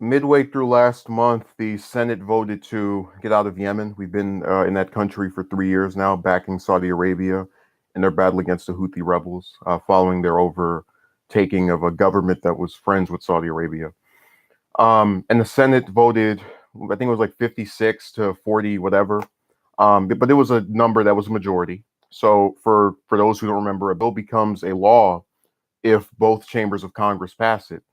Midway through last month, the Senate voted to get out of Yemen. We've been in that country for 3 years now, backing Saudi Arabia in their battle against the Houthi rebels, following their overtaking of a government that was friends with Saudi Arabia. And the Senate voted, I think it was like 56 to 40, whatever. But it was a number that was a majority. So for those who don't remember, a bill becomes a law if both chambers of Congress pass it.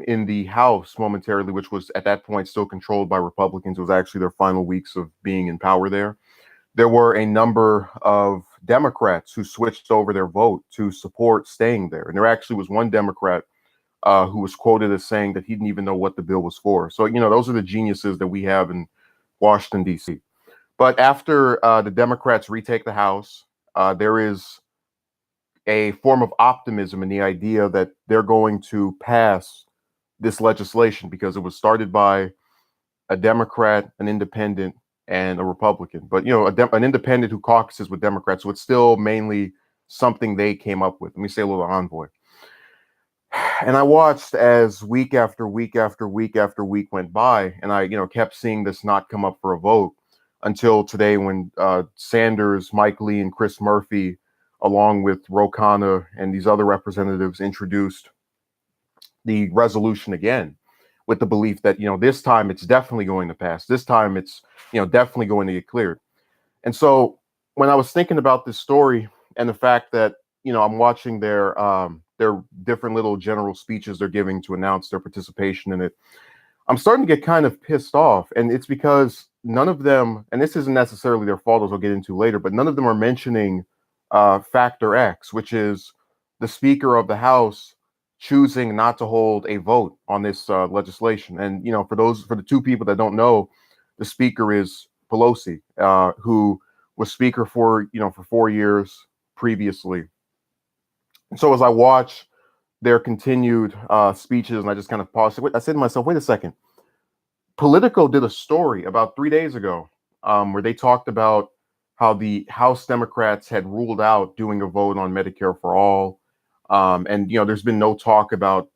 In the House momentarily, which was at that point still controlled by Republicans. It was actually their final weeks of being in power there. There were a number of Democrats who switched over their vote to support staying there. And there actually was one Democrat who was quoted as saying that he didn't even know what the bill was for. So, those are the geniuses that we have in Washington, D.C. But after the Democrats retake the House, there is a form of optimism in the idea that they're going to pass this legislation because it was started by a Democrat, an independent, and a Republican. But an independent who caucuses with Democrats, so it's still mainly something they came up with. Let me say a little envoy. And I watched as week after week after week after week went by, and I kept seeing this not come up for a vote until today when Sanders, Mike Lee, and Chris Murphy, along with Ro Khanna and these other representatives, introduced the resolution again with the belief that, this time it's definitely going to pass. This time it's, definitely going to get cleared. And so when I was thinking about this story and the fact that, I'm watching their different little general speeches they're giving to announce their participation in it, I'm starting to get kind of pissed off. And it's because none of them, and this isn't necessarily their fault, as I'll get into later, but none of them are mentioning Factor X, which is the Speaker of the House choosing not to hold a vote on this legislation. And for the two people that don't know, the Speaker is Pelosi, who was Speaker for 4 years previously. And so as I watch their continued speeches, and I just kind of paused, I said to myself, wait a second. Politico did a story about 3 days ago where they talked about how the House Democrats had ruled out doing a vote on Medicare for all. And there's been no talk about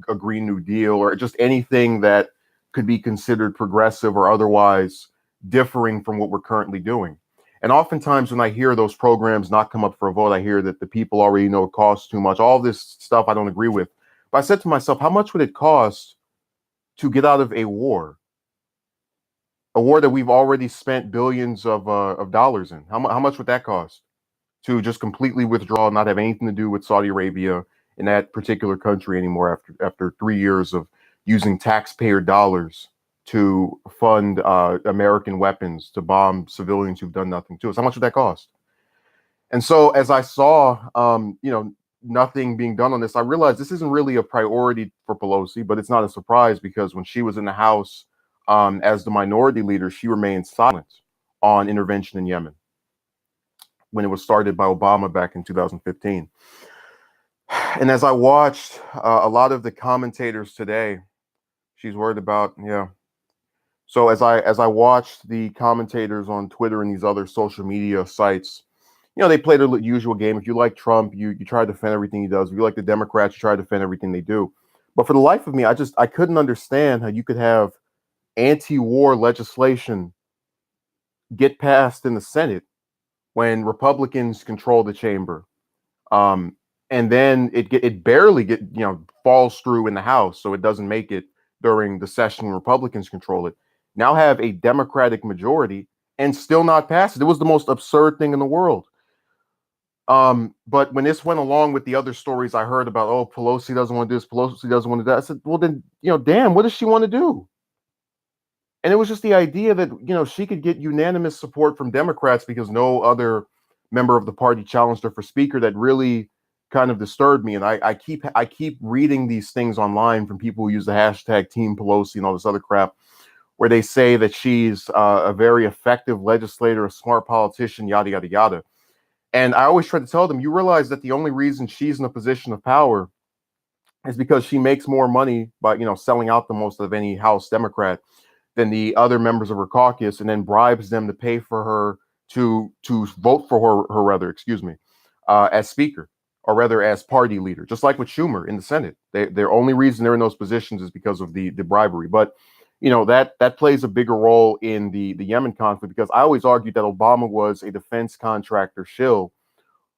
a Green New Deal or just anything that could be considered progressive or otherwise differing from what we're currently doing. And oftentimes when I hear those programs not come up for a vote, I hear that the people already know it costs too much. All this stuff I don't agree with. But I said to myself, how much would it cost to get out of a war that we've already spent billions of dollars in? How much would that cost to just completely withdraw, not have anything to do with Saudi Arabia in that particular country anymore after 3 years of using taxpayer dollars to fund American weapons to bomb civilians who've done nothing to us? How much would that cost? And so as I saw, nothing being done on this, I realized this isn't really a priority for Pelosi, but it's not a surprise because when she was in the House as the minority leader, she remained silent on intervention in Yemen when it was started by Obama back in 2015. And as I watched a lot of the commentators today, she's worried about, yeah. So as I watched the commentators on Twitter and these other social media sites, they play the usual game. If you like Trump, you try to defend everything he does. If you like the Democrats, you try to defend everything they do. But for the life of me, I couldn't understand how you could have anti-war legislation get passed in the Senate when Republicans control the chamber. And then it barely falls through in the House, so it doesn't make it during the session when Republicans control it. Now have a Democratic majority and still not pass it. It was the most absurd thing in the world. But when this went along with the other stories I heard about, oh, Pelosi doesn't want to do this, Pelosi doesn't want to do that, I said, well, then, damn, what does she want to do? And it was just the idea that, she could get unanimous support from Democrats because no other member of the party challenged her for speaker. That really kind of disturbed me. And I keep reading these things online from people who use the hashtag Team Pelosi and all this other crap, where they say that she's a very effective legislator, a smart politician, yada, yada, yada. And I always try to tell them, you realize that the only reason she's in a position of power is because she makes more money by, selling out the most of any House Democrat than the other members of her caucus, and then bribes them to pay for her to vote for her rather, as speaker. or rather as party leader, just like with Schumer in the Senate. Their only reason they're in those positions is because of the bribery. But that plays a bigger role in the Yemen conflict, because I always argued that Obama was a defense contractor shill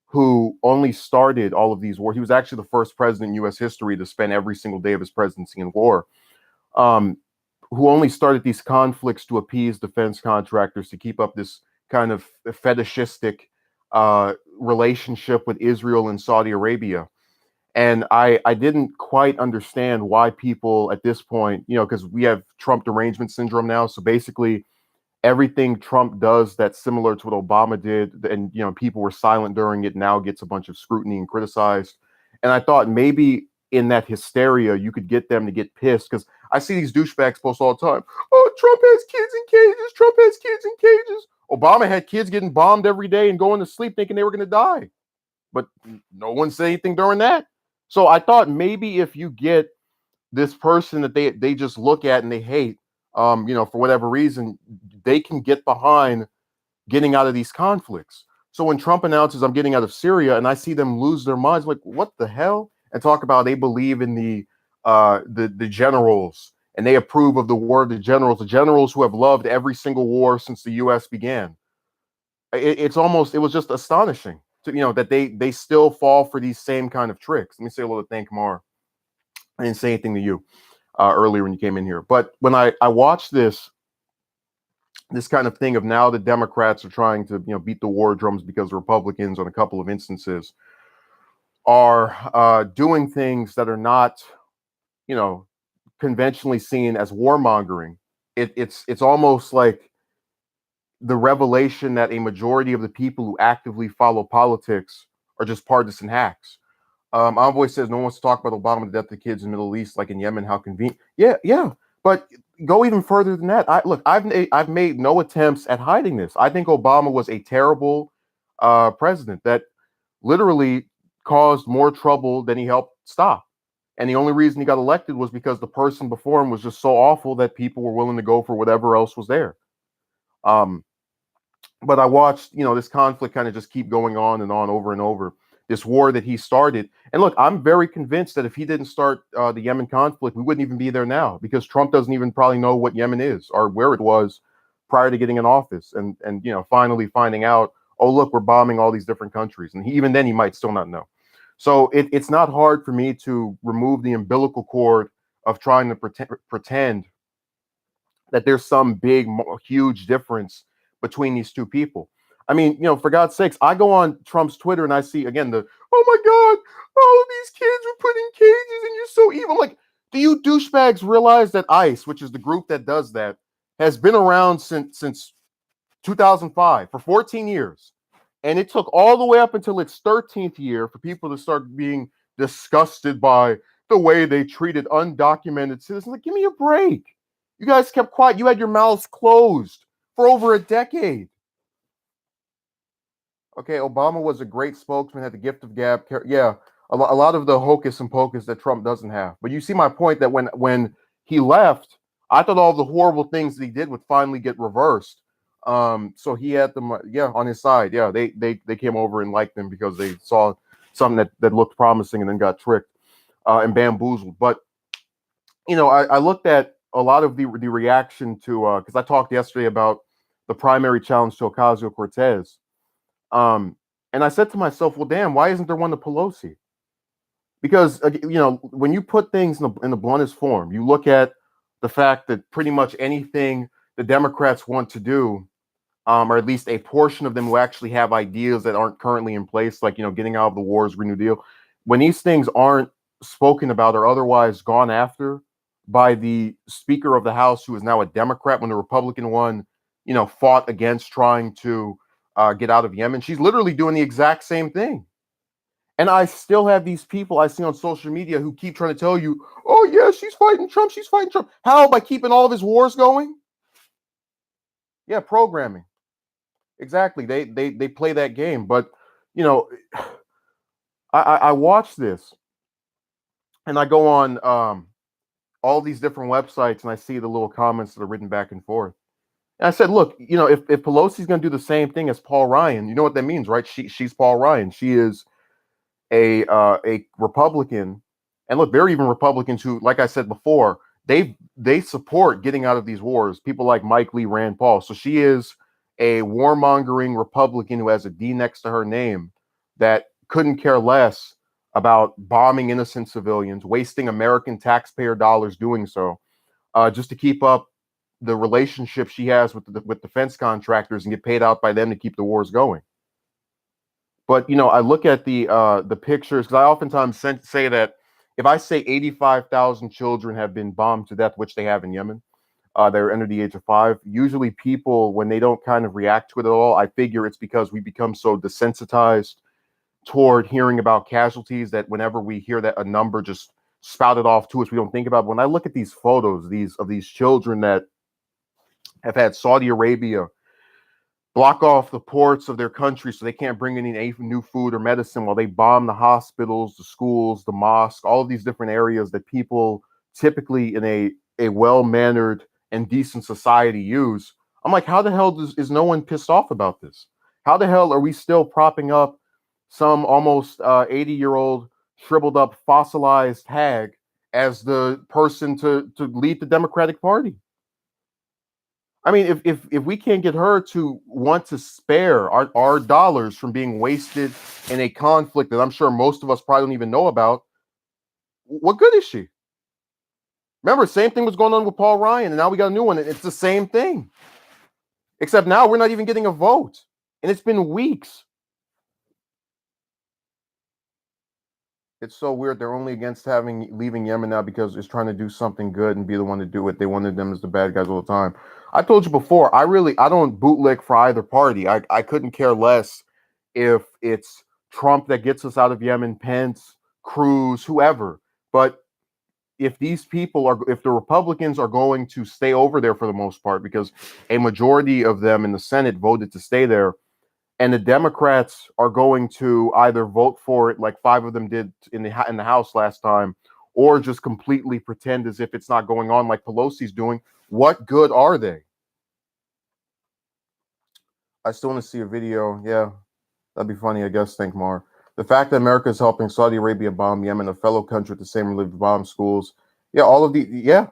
who only started all of these wars. He was actually the first president in U.S. history to spend every single day of his presidency in war. Um, who only started these conflicts to appease defense contractors to keep up this kind of fetishistic relationship with Israel and Saudi Arabia. And I didn't quite understand why people at this point, because we have Trump derangement syndrome now. So basically, everything Trump does that's similar to what Obama did, and people were silent during it, now gets a bunch of scrutiny and criticized. And I thought maybe in that hysteria, you could get them to get pissed, because I see these douchebags post all the time. Oh, Trump has kids in cages. Trump has kids in cages. Obama had kids getting bombed every day and going to sleep thinking they were going to die. But no one said anything during that. So I thought maybe if you get this person that they just look at and they hate, for whatever reason, they can get behind getting out of these conflicts. So when Trump announces I'm getting out of Syria and I see them lose their minds, I'm like, what the hell? And talk about they believe in the generals and they approve of the war of the generals who have loved every single war since the U.S. began. It was just astonishing to that they still fall for these same kind of tricks. Let me say a little thank Mar. I didn't say anything to you earlier when you came in here, but when I watched this kind of thing of now the Democrats are trying to beat the war drums because the Republicans on a couple of instances are doing things that are not conventionally seen as warmongering. It's almost like the revelation that a majority of the people who actively follow politics are just partisan hacks. Envoy says no one wants to talk about Obama, the death of the kids in the Middle East, like in Yemen. How convenient. Yeah. But go even further than that. I've made no attempts at hiding this. I think Obama was a terrible president that literally caused more trouble than he helped stop. And the only reason he got elected was because the person before him was just so awful that people were willing to go for whatever else was there. But I watched, this conflict kind of just keep going on and on over and over. This war that he started. And look, I'm very convinced that if he didn't start the Yemen conflict, we wouldn't even be there now, because Trump doesn't even probably know what Yemen is or where it was prior to getting in office. And finally finding out, oh, look, we're bombing all these different countries. And even then he might still not know. So it's not hard for me to remove the umbilical cord of trying to pretend that there's some big, huge difference between these two people. I mean, for God's sakes, I go on Trump's Twitter and I see again oh my God, all of these kids were put in cages and you're so evil. Like, do you douchebags realize that ICE, which is the group that does that, has been around since 2005 for 14 years. And it took all the way up until its 13th year for people to start being disgusted by the way they treated undocumented citizens. Like, give me a break. You guys kept quiet. You had your mouths closed for over a decade. Okay, Obama was a great spokesman, had the gift of gab. Yeah, a lot of the hocus and pocus that Trump doesn't have. But you see my point that when he left, I thought all the horrible things that he did would finally get reversed. So he had them, on his side. Yeah, they came over and liked him because they saw something that looked promising and then got tricked and bamboozled. But I looked at a lot of the reaction to because I talked yesterday about the primary challenge to Ocasio-Cortez. And I said to myself, well, damn, why isn't there one to Pelosi? Because when you put things in the bluntest form, you look at the fact that pretty much anything the Democrats want to do, or at least a portion of them who actually have ideas that aren't currently in place, like getting out of the wars, Green New Deal, when these things aren't spoken about or otherwise gone after by the Speaker of the House, who is now a Democrat, when the Republican one, fought against trying to get out of Yemen. She's literally doing the exact same thing. And I still have these people I see on social media who keep trying to tell you, oh, yeah, she's fighting Trump. She's fighting Trump. How? By keeping all of his wars going? Yeah, programming. Exactly. They play that game. But, I watch this and I go on all these different websites and I see the little comments that are written back and forth. And I said, look, if Pelosi's going to do the same thing as Paul Ryan, you know what that means, right? She's Paul Ryan. She is a Republican, and look, there are even Republicans who, like I said before, they support getting out of these wars. People like Mike Lee, Rand Paul. So she is a warmongering Republican who has a D next to her name that couldn't care less about bombing innocent civilians, wasting American taxpayer dollars doing so, just to keep up the relationship she has with defense contractors and get paid out by them to keep the wars going. But I look at the pictures because I oftentimes say that if I say 85,000 children have been bombed to death, which they have in Yemen, they're under the age of 5. Usually, people when they don't kind of react to it at all, I figure it's because we become so desensitized toward hearing about casualties that whenever we hear that a number just spouted off to us, we don't think about it. When I look at these photos, these children that have had Saudi Arabia block off the ports of their country so they can't bring any new food or medicine while they bomb the hospitals, the schools, the mosque, all of these different areas that people typically in a well-mannered and decent society use. I'm like, how the hell is no one pissed off about this? How the hell are we still propping up some almost 80-year-old shriveled up fossilized hag as the person to lead the Democratic Party? I mean, if we can't get her to want to spare our dollars from being wasted in a conflict that I'm sure most of us probably don't even know about, what good is she? Remember, same thing was going on with Paul Ryan, and now we got a new one. It's the same thing, except now we're not even getting a vote, and it's been weeks. It's so weird. They're only against leaving Yemen now because it's trying to do something good and be the one to do it. They wanted them as the bad guys all the time. I told you before, I don't bootlick for either party. I couldn't care less if it's Trump that gets us out of Yemen, Pence, Cruz, whoever. But if if the Republicans are going to stay over there for the most part, because a majority of them in the Senate voted to stay there, and the Democrats are going to either vote for it, like 5 of them did in the House last time, or just completely pretend as if it's not going on, like Pelosi's doing. What good are they? I still want to see a video. Yeah, that'd be funny, I guess. Think more. The fact that America is helping Saudi Arabia bomb Yemen, a fellow country with the same religion, bomb schools. Yeah, all of the yeah.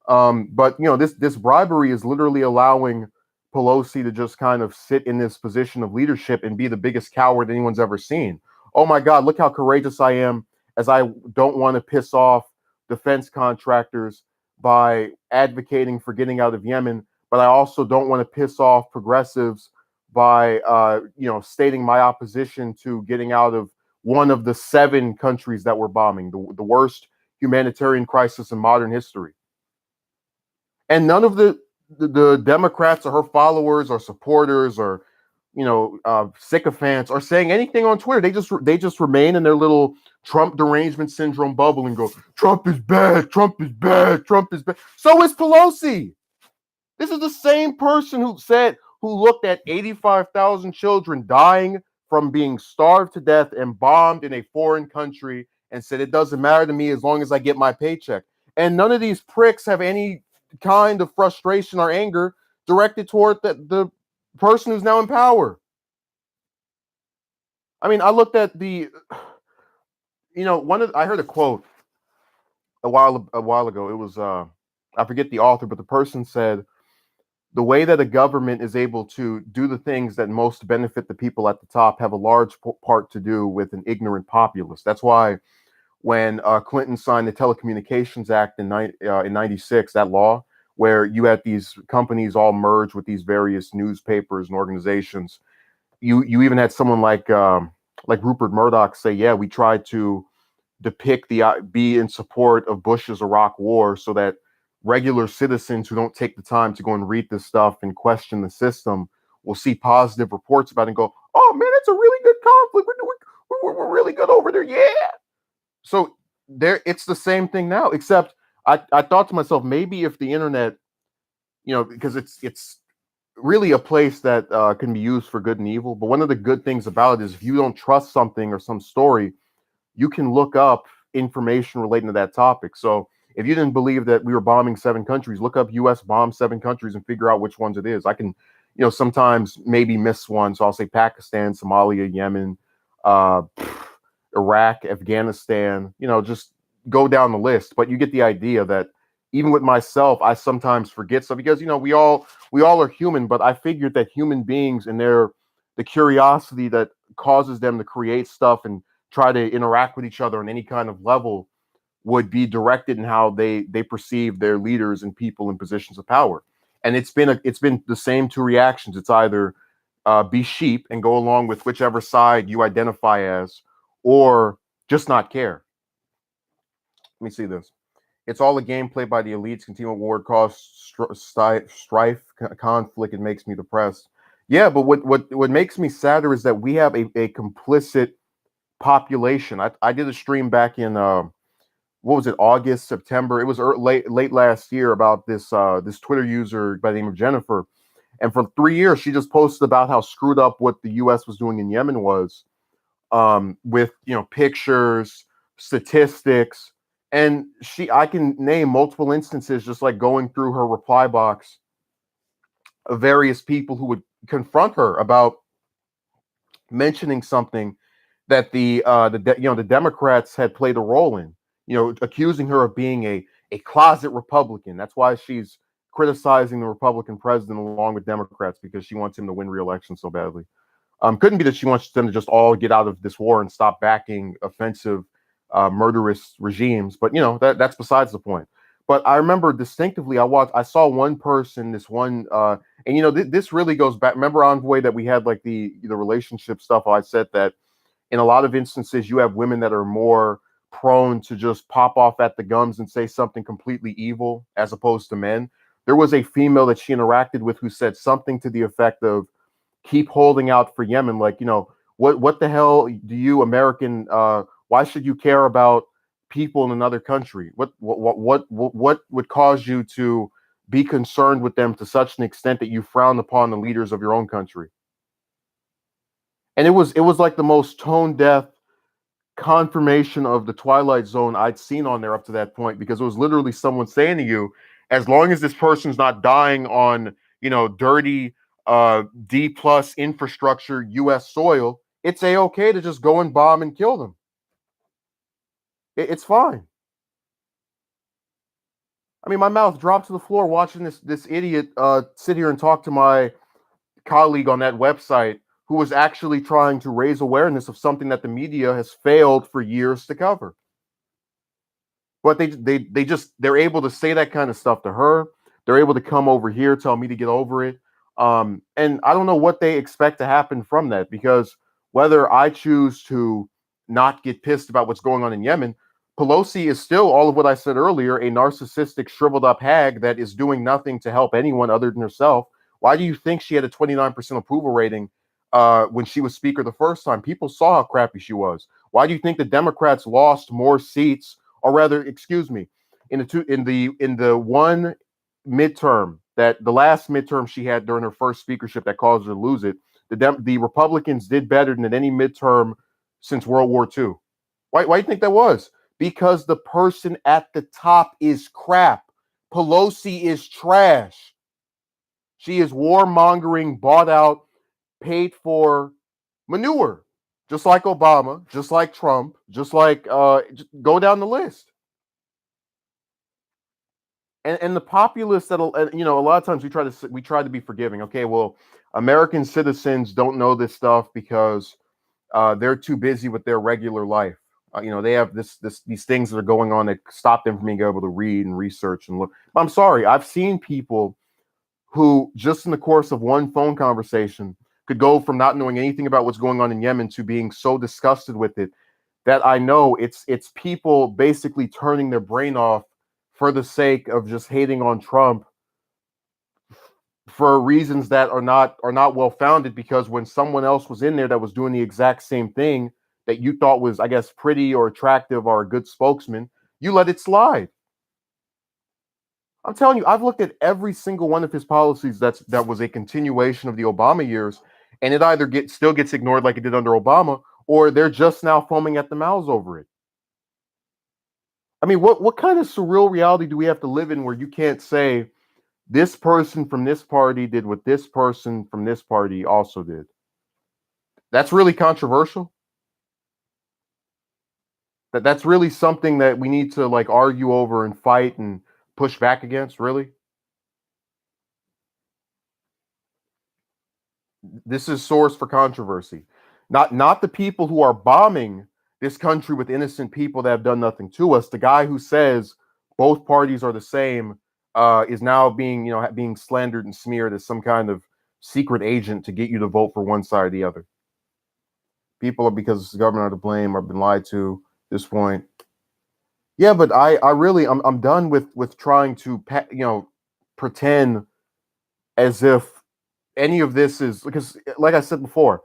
But this bribery is literally allowing Pelosi to just kind of sit in this position of leadership and be the biggest coward anyone's ever seen. Oh my God, look how courageous I am, as I don't want to piss off defense contractors by advocating for getting out of Yemen, but I also don't want to piss off progressives by stating my opposition to getting out of one of the 7 countries that we're bombing, the worst humanitarian crisis in modern history. And none of the Democrats or her followers or supporters or sycophants are saying anything on Twitter. They just remain in their little Trump derangement syndrome bubble and go, Trump is bad, Trump is bad, Trump is bad. So is Pelosi. This is the same person who looked at 85,000 children dying from being starved to death and bombed in a foreign country and said, it doesn't matter to me as long as I get my paycheck. And none of these pricks have any kind of frustration or anger directed toward the person who's now in power. I mean, I looked at I heard a quote a while ago. It was I forget the author, but the person said, the way that a government is able to do the things that most benefit the people at the top have a large part to do with an ignorant populace. That's why when Clinton signed the Telecommunications Act in '96, that law where you had these companies all merge with these various newspapers and organizations, you even had someone like Rupert Murdoch say, yeah, we tried to depict be in support of Bush's Iraq war so that regular citizens who don't take the time to go and read this stuff and question the system will see positive reports about it and go, oh man, it's a really good conflict. We're really good over there. Yeah. So it's the same thing now, except I thought to myself, maybe if the internet, because it's really a place that can be used for good and evil. But one of the good things about it is if you don't trust something or some story, you can look up information relating to that topic. So if you didn't believe that we were bombing 7 countries, look up US bombed 7 countries and figure out which ones it is. I can, sometimes maybe miss one. So I'll say Pakistan, Somalia, Yemen, Iraq, Afghanistan, just go down the list. But you get the idea that even with myself, I sometimes forget stuff because we all are human. But I figured that human beings and the curiosity that causes them to create stuff and try to interact with each other on any kind of level would be directed in how they perceive their leaders and people in positions of power. And it's been the same two reactions. It's either be sheep and go along with whichever side you identify as, or just not care. Let me see this. It's all a game played by the elites. Continual war causes strife, conflict. It makes me depressed. Yeah, but what makes me sadder is that we have a complicit population. I did a stream back in what was it, August, September? It was late last year about this Twitter user by the name of Jennifer. And for 3 years, she just posted about how screwed up what the U.S. was doing in Yemen was, with pictures, statistics, and I can name multiple instances just like going through her reply box of various people who would confront her about mentioning something that the Democrats had played a role in, accusing her of being a closet Republican. That's why she's criticizing the Republican president along with Democrats, because she wants him to win re-election so badly. Couldn't be that she wants them to just all get out of this war and stop backing offensive, murderous regimes. But that's besides the point. But I remember distinctively, I saw one person, this one, and this really goes back. Remember, Envoy, that we had like the relationship stuff. I said that in a lot of instances, you have women that are more prone to just pop off at the gums and say something completely evil, as opposed to men. There was a female that she interacted with who said something to the effect of, keep holding out for Yemen. Like, what the hell do you American, why should you care about people in another country? What would cause you to be concerned with them to such an extent that you frown upon the leaders of your own country? And it was like the most tone deaf confirmation of the Twilight Zone I'd seen on there up to that point, because it was literally someone saying to you, as long as this person's not dying on, dirty D plus infrastructure US soil, it's okay to just go and bomb and kill them. It's fine. I mean, my mouth dropped to the floor watching this idiot sit here and talk to my colleague on that website who was actually trying to raise awareness of something that the media has failed for years to cover. But they're able to say that kind of stuff to her. They're able to come over here, tell me to get over it. And I don't know what they expect to happen from that, because whether I choose to not get pissed about what's going on in Yemen, Pelosi is still, all of what I said earlier, a narcissistic, shriveled up hag that is doing nothing to help anyone other than herself. Why do you think she had a 29% approval rating when she was speaker the first time? People saw how crappy she was. Why do you think the Democrats lost more seats, or rather, excuse me, in the one midterm, that the last midterm she had during her first speakership that caused her to lose it, the Republicans did better than any midterm since World War II. Why do you think that was? Because the person at the top is crap. Pelosi is trash. She is warmongering, bought out, paid for manure, just like Obama, just like Trump, just like go down the list. And the populists that a lot of times we try to be forgiving. Okay, well, American citizens don't know this stuff because they're too busy with their regular life. They have these things that are going on that stop them from being able to read and research and look. I'm sorry, I've seen people who just in the course of one phone conversation could go from not knowing anything about what's going on in Yemen to being so disgusted with it that I know it's people basically turning their brain off for the sake of just hating on Trump for reasons that are not well founded, because when someone else was in there that was doing the exact same thing that you thought was, I guess, pretty or attractive or a good spokesman, you let it slide. I'm telling you, I've looked at every single one of his policies that was a continuation of the Obama years, and it either still gets ignored like it did under Obama, or they're just now foaming at the mouths over it. I mean, what kind of surreal reality do we have to live in where you can't say this person from this party did what this person from this party also did? That's really controversial. That's really something that we need to like argue over and fight and push back against, really? This is source for controversy. Not the people who are bombing this country with innocent people that have done nothing to us. The guy who says both parties are the same is now being being slandered and smeared as some kind of secret agent to get you to vote for one side or the other. People are, because the government are to blame or been lied to at this point. Yeah, but I really I'm done with trying to pretend as if any of this is, because like I said before,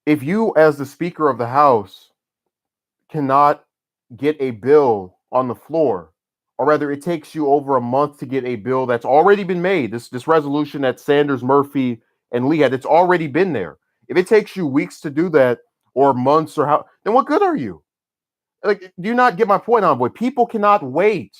if you as the speaker of the house cannot get a bill on the floor, or rather it takes you over a month to get a bill that's already been made, this resolution that Sanders, Murphy, and Lee had, it's already been there. If it takes you weeks to do that, or months, or how, then what good are you? Like, do you not get my point, on boy? People cannot wait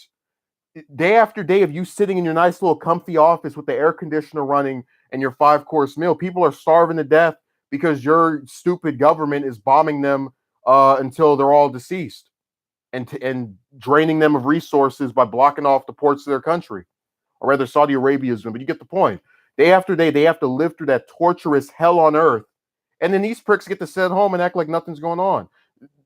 day after day of you sitting in your nice little comfy office with the air conditioner running and your 5 course meal. People are starving to death because your stupid government is bombing them until they're all deceased, and draining them of resources by blocking off the ports of their country, or rather Saudi Arabia is doing. But you get the point. Day after day, they have to live through that torturous hell on earth, and then these pricks get to sit home and act like nothing's going on.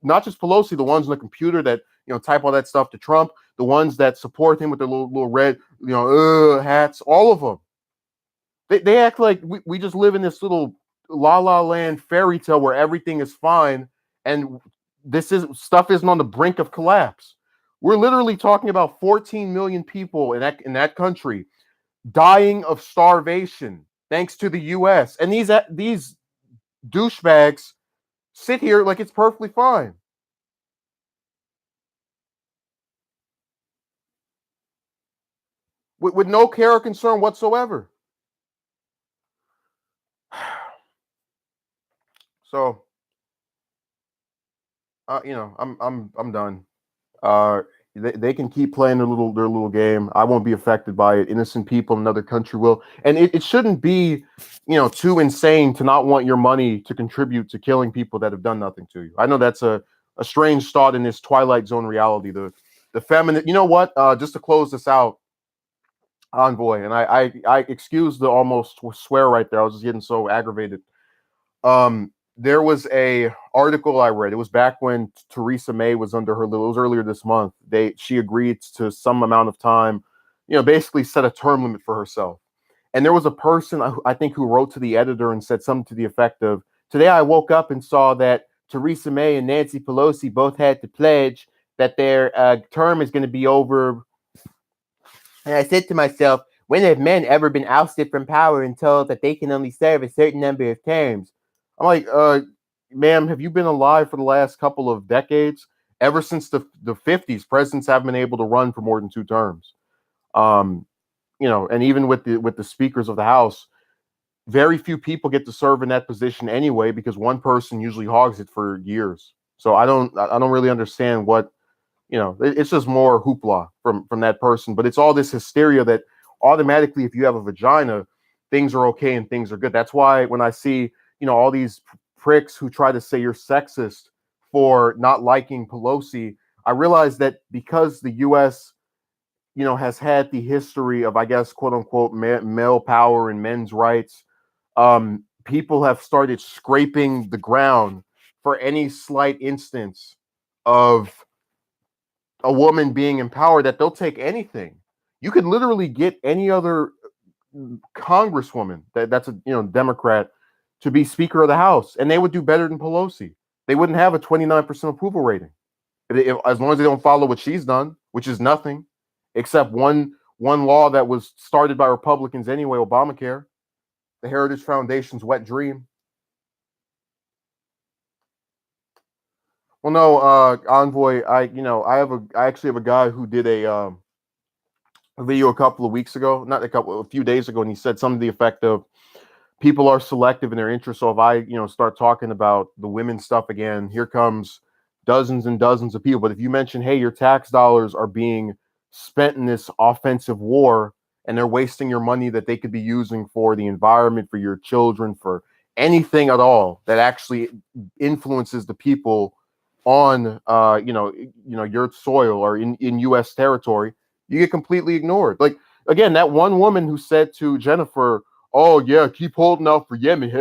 Not just Pelosi, the ones on the computer that type all that stuff to Trump, the ones that support him with their little red hats, all of them. They act like we just live in this little la la land fairy tale where everything is fine, and this is stuff isn't on the brink of collapse. We're literally talking about 14 million people in that country dying of starvation thanks to the U.S. And these douchebags sit here like it's perfectly fine. With no care or concern whatsoever. So, I'm done. Uh, they can keep playing their little game. I won't be affected by it. Innocent people in another country will, and it shouldn't be, too insane to not want your money to contribute to killing people that have done nothing to you. I know that's a strange thought in this Twilight Zone reality. The feminine. You know what? Just to close this out, Envoy, and I excuse the almost swear right there. I was just getting so aggravated. There was a article I read. It was back when Theresa May was under her little. It was earlier this month. She agreed to some amount of time, basically set a term limit for herself. And there was a person I think who wrote to the editor and said something to the effect of, "Today I woke up and saw that Theresa May and Nancy Pelosi both had to pledge that their term is going to be over. And I said to myself, when have men ever been ousted from power and told that they can only serve a certain number of terms?" I'm like, ma'am, have you been alive for the last couple of decades? Ever since the 50s, presidents haven't been able to run for more than 2 terms. Um, and even with the speakers of the House, very few people get to serve in that position anyway, because one person usually hogs it for years. So I don't really understand what, it's just more hoopla from that person. But it's all this hysteria that automatically, if you have a vagina, things are okay and things are good. That's why when I see, all these pricks who try to say you're sexist for not liking Pelosi, I realize that because the U.S., has had the history of, I guess, quote unquote, male power and men's rights, people have started scraping the ground for any slight instance of a woman being empowered, that they'll take anything. You could literally get any other congresswoman that's a Democrat to be Speaker of the House, and they would do better than Pelosi. They wouldn't have a 29% approval rating as long as they don't follow what she's done, which is nothing except one law that was started by Republicans anyway, Obamacare, the Heritage Foundation's wet dream. Well, no, Envoy, I actually have a guy who did a video a couple of weeks ago, not a few days ago, and he said something to the effect of, people are selective in their interests. So if I, start talking about the women stuff again, here comes dozens and dozens of people. But if you mention, hey, your tax dollars are being spent in this offensive war, and they're wasting your money that they could be using for the environment, for your children, for anything at all that actually influences the people on your soil or in U.S. territory, you get completely ignored. Like again, that one woman who said to Jennifer, "Oh yeah, keep holding out for Yemen."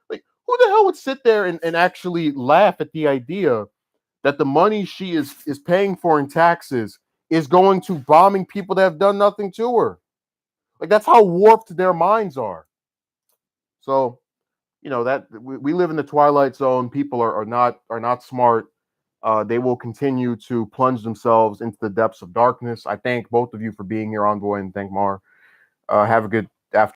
Like who the hell would sit there and actually laugh at the idea that the money she is paying for in taxes is going to bombing people that have done nothing to her? Like that's how warped their minds are. So that we live in the twilight zone. People are not smart. They will continue to plunge themselves into the depths of darkness. I thank both of you for being here, Envoy, and thank Mar. Have a good